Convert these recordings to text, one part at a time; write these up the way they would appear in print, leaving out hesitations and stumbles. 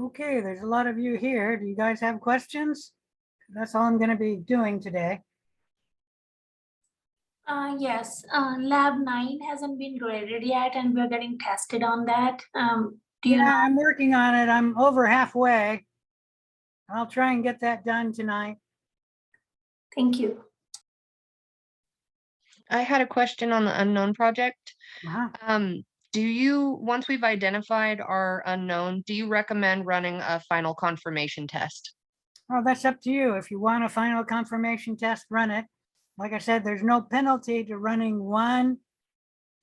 Okay, there's a lot of you here. Do you guys have questions? That's all I'm going to be doing today. Yes, Lab 9 hasn't been graded yet, and we're getting tested on that. Do you know? Yeah, I'm working on it. I'm over halfway. I'll try and get that done tonight. Thank you. I had a question on the unknown project. Uh-huh. Once we've identified our unknown, do you recommend running a final confirmation test? Well, that's up to you. If you want a final confirmation test, run it. Like I said, there's no penalty to running one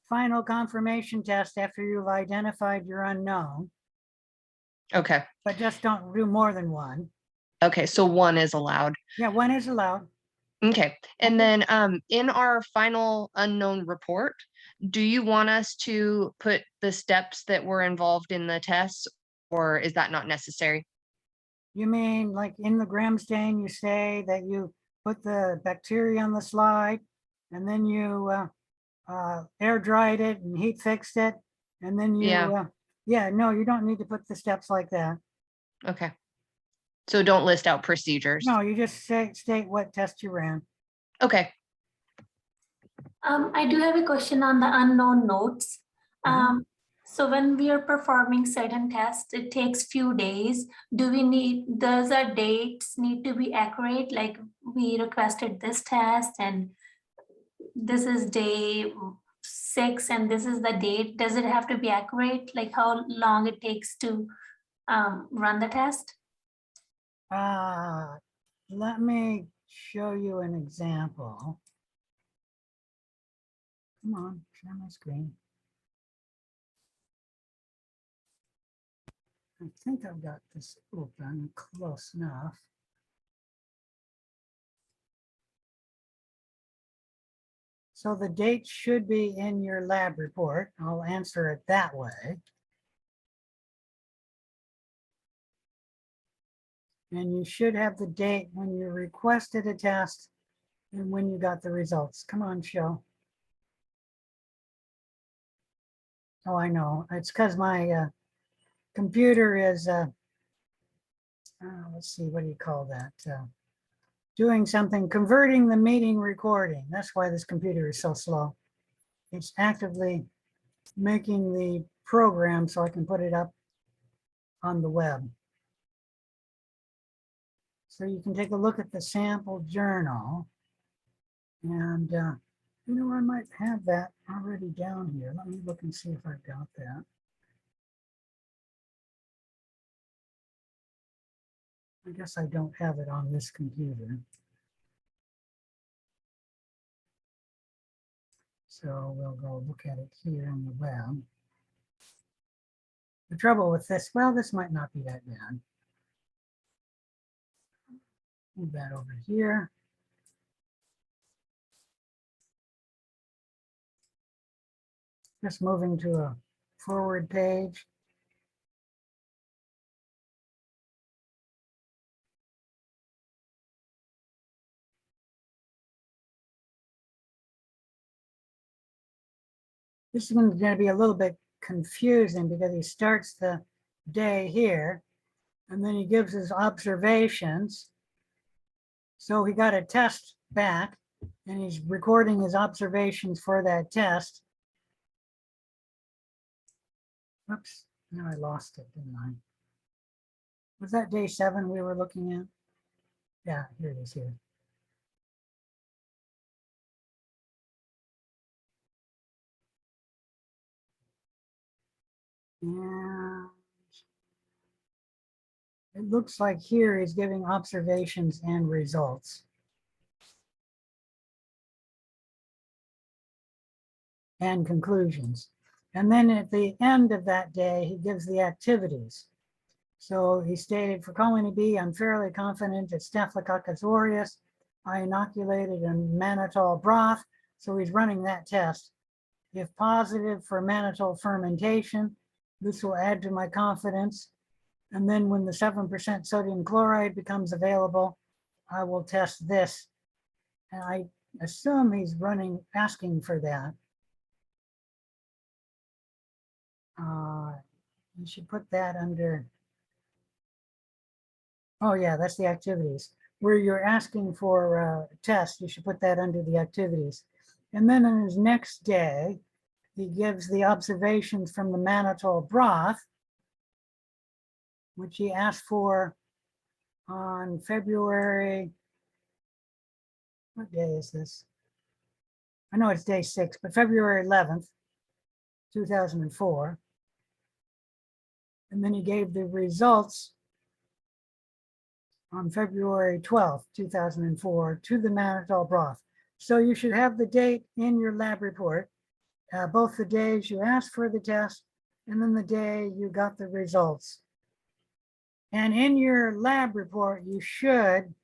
final confirmation test after you've identified your unknown, Okay. but just don't do more than one. Okay, so one is allowed. Yeah, one is allowed. Okay, and Okay. then in our final unknown report, do you want us to put the steps that were involved in the tests, or is that not necessary? You mean like in the gram stain, you say that you put the bacteria on the slide and then you air dried it and heat fixed it. And then you, Yeah. no, you don't need to put the steps like that. Okay. So don't list out procedures. No, you just state what test you ran. Okay. I do have a question on the unknown notes. So when we are performing certain tests, it takes few days. Does our dates need to be accurate? Like we requested this test and this is day 6 and this is the date. Does it have to be accurate? Like how long it takes to run the test? Let me show you an example. Come on, share my screen. I think I've got this open close enough. So the date should be in your lab report. I'll answer it that way. And you should have the date when you requested a test and when you got the results. Come on, show. Oh, I know. It's because my computer is, let's see, what do you call that? Doing something, converting the meeting recording. That's why this computer is so slow. It's actively making the program so I can put it up on the web. So you can take a look at the sample journal. And, you know, I might have that already down here. Let me look and see if I've got that. I guess I don't have it on this computer. So we'll go look at it here on the web. The trouble with this, well, this might not be that bad. Move that over here. Just moving to a forward page. This is going to be a little bit confusing because he starts the day here and then he gives his observations. So he got a test back and he's recording his observations for that test. Oops, now I lost it, didn't I? Was that day 7 we were looking at? Yeah, here it is here. And it looks like here he's giving observations and results. And conclusions. And then at the end of that day, he gives the activities. So he stated, for colony B, I'm fairly confident that Staphylococcus aureus, I inoculated in mannitol broth. So he's running that test. If positive for mannitol fermentation, this will add to my confidence. And then when the 7% sodium chloride becomes available, I will test this. And I assume he's asking for that. You should put that under Oh, yeah, that's the activities. Where you're asking for a test, you should put that under the activities. And then on his next day, he gives the observations from the mannitol broth, which he asked for on February, what day is this? I know it's day 6, but February 11th, 2004. And then he gave the results on February 12th, 2004 to the mannitol broth. So you should have the date in your lab report, both the days you asked for the test and then the day you got the results. And in your lab report, you don't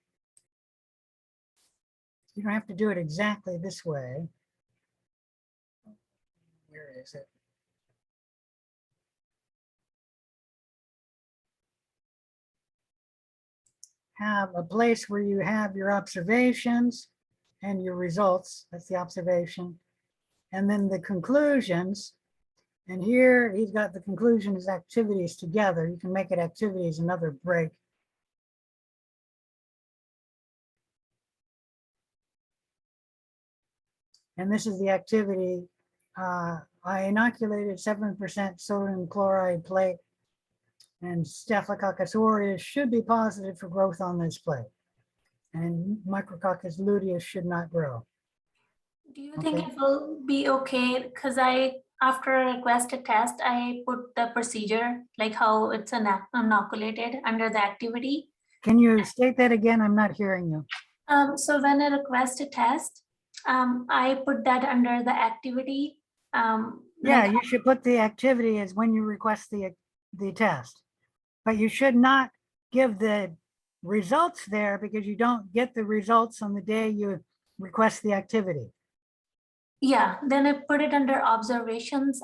have to do it exactly this way. Where is it? Have a place where you have your observations and your results. That's the observation. And then the conclusions. And here he's got the conclusions activities together. You can make it activities, another break. And this is the activity. I inoculated 7% sodium chloride plate, and Staphylococcus aureus should be positive for growth on this plate. And Micrococcus luteus should not grow. Do you think Okay. it will be okay? Because after I request a test, I put the procedure, like how it's inoculated under the activity. Can you state that again? I'm not hearing you. So when I request a test, I put that under the activity. Yeah, Like, you should put the activity as when you request the test. But you should not give the results there because you don't get the results on the day you request the activity. yeah, then I put it under observations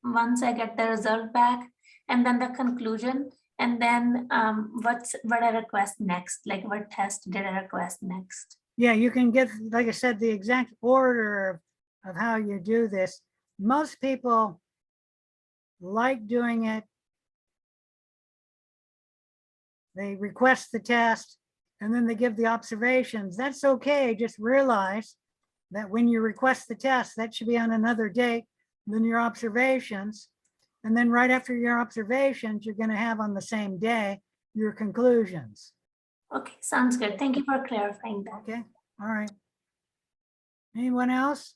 once I get the result back, and then the conclusion, and then what I request next, like what test did I request next? Yeah, you can get, like I said, the exact order of how you do this. Most people like doing it. They request the test and then they give the observations. That's okay. Just realize that when you request the test, that should be on another date than your observations. And then right after your observations, you're going to have on the same day your conclusions. Okay, sounds good. Thank you for clarifying that. Okay, all right. Anyone else?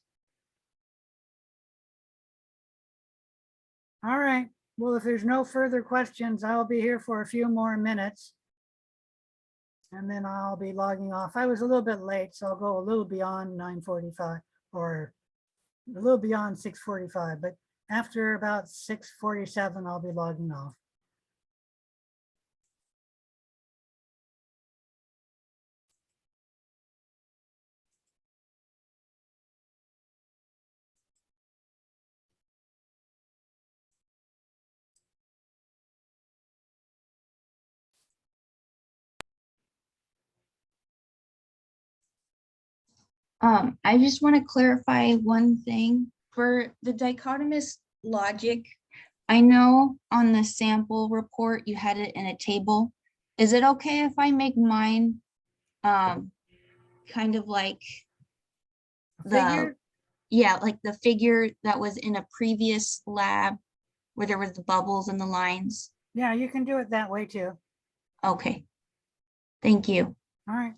All right. Well, if there's no further questions, I'll be here for a few more minutes. And then I'll be logging off. I was a little bit late, so I'll go a little beyond 9:45 or a little beyond 6:45, but after about 6:47, I'll be logging off. I just want to clarify one thing for the dichotomous logic. I know on the sample report, you had it in a table. Is it okay if I make mine kind of like Figure? yeah, like the figure that was in a previous lab where there was the bubbles and the lines? Yeah, you can do it that way too. Okay. Thank you. All right.